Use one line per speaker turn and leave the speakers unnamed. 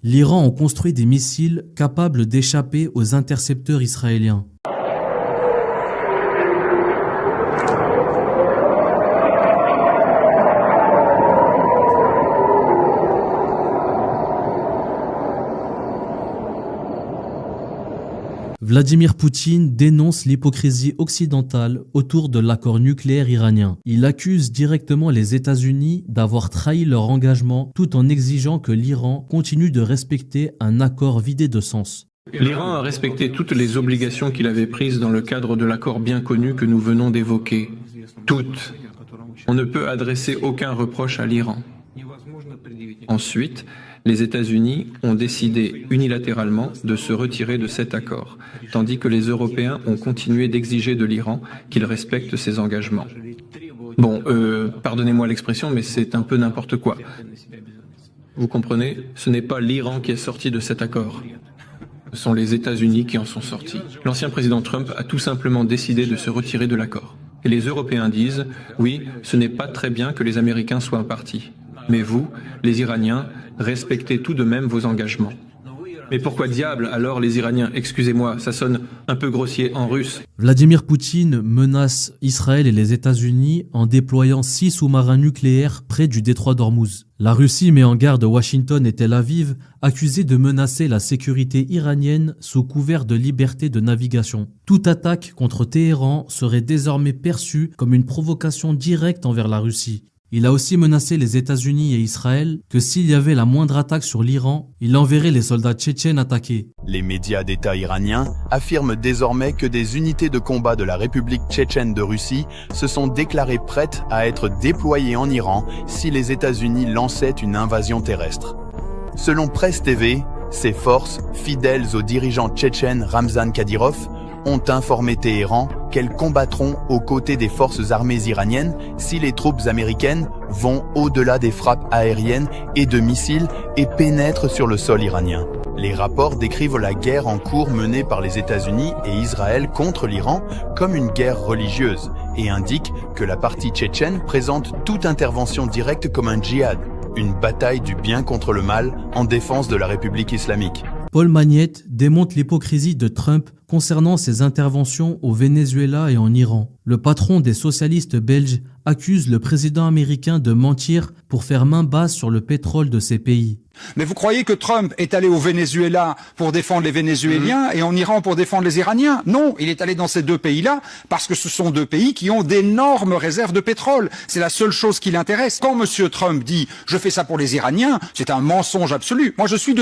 L'Iran a construit des missiles capables d'échapper aux intercepteurs israéliens. Vladimir Poutine dénonce l'hypocrisie occidentale autour de l'accord nucléaire iranien. Il accuse directement les États-Unis d'avoir trahi leur engagement tout en exigeant que l'Iran continue de respecter un accord vidé de sens.
L'Iran a respecté toutes les obligations qu'il avait prises dans le cadre de l'accord bien connu que nous venons d'évoquer. Toutes. On ne peut adresser aucun reproche à l'Iran. Ensuite, les États-Unis ont décidé unilatéralement de se retirer de cet accord, tandis que les Européens ont continué d'exiger de l'Iran qu'il respecte ses engagements. Bon, pardonnez-moi l'expression, mais c'est un peu n'importe quoi. Vous comprenez, ce n'est pas l'Iran qui est sorti de cet accord. Ce sont les États-Unis qui en sont sortis. L'ancien président Trump a tout simplement décidé de se retirer de l'accord. Et les Européens disent, oui, ce n'est pas très bien que les Américains soient partis. Mais vous, les Iraniens, respectez tout de même vos engagements. Mais pourquoi diable alors les Iraniens? Excusez-moi, ça sonne un peu grossier en russe.
Vladimir Poutine menace Israël et les États-Unis en déployant 6 sous-marins nucléaires près du détroit d'Ormuz. La Russie met en garde Washington et Tel Aviv, accusés de menacer la sécurité iranienne sous couvert de liberté de navigation. Toute attaque contre Téhéran serait désormais perçue comme une provocation directe envers la Russie. Il a aussi menacé les États-Unis et Israël que s'il y avait la moindre attaque sur l'Iran, il enverrait les soldats tchétchènes attaquer.
Les médias d'État iraniens affirment désormais que des unités de combat de la République tchétchène de Russie se sont déclarées prêtes à être déployées en Iran si les États-Unis lançaient une invasion terrestre. Selon Presse TV, ces forces, fidèles au dirigeant tchétchène Ramzan Kadyrov, ont informé Téhéran qu'elles combattront aux côtés des forces armées iraniennes si les troupes américaines vont au-delà des frappes aériennes et de missiles et pénètrent sur le sol iranien. Les rapports décrivent la guerre en cours menée par les États-Unis et Israël contre l'Iran comme une guerre religieuse et indiquent que la partie tchétchène présente toute intervention directe comme un djihad, une bataille du bien contre le mal en défense de la République islamique.
Paul Magnette démontre l'hypocrisie de Trump concernant ses interventions au Venezuela et en Iran. Le patron des socialistes belges accuse le président américain de mentir pour faire main basse sur le pétrole de ces pays.
Mais vous croyez que Trump est allé au Venezuela pour défendre les Vénézuéliens et en Iran pour défendre les Iraniens? Non, il est allé dans ces deux pays-là parce que ce sont deux pays qui ont d'énormes réserves de pétrole. C'est la seule chose qui l'intéresse. Quand M. Trump dit « je fais ça pour les Iraniens », c'est un mensonge absolu. Moi, je suis de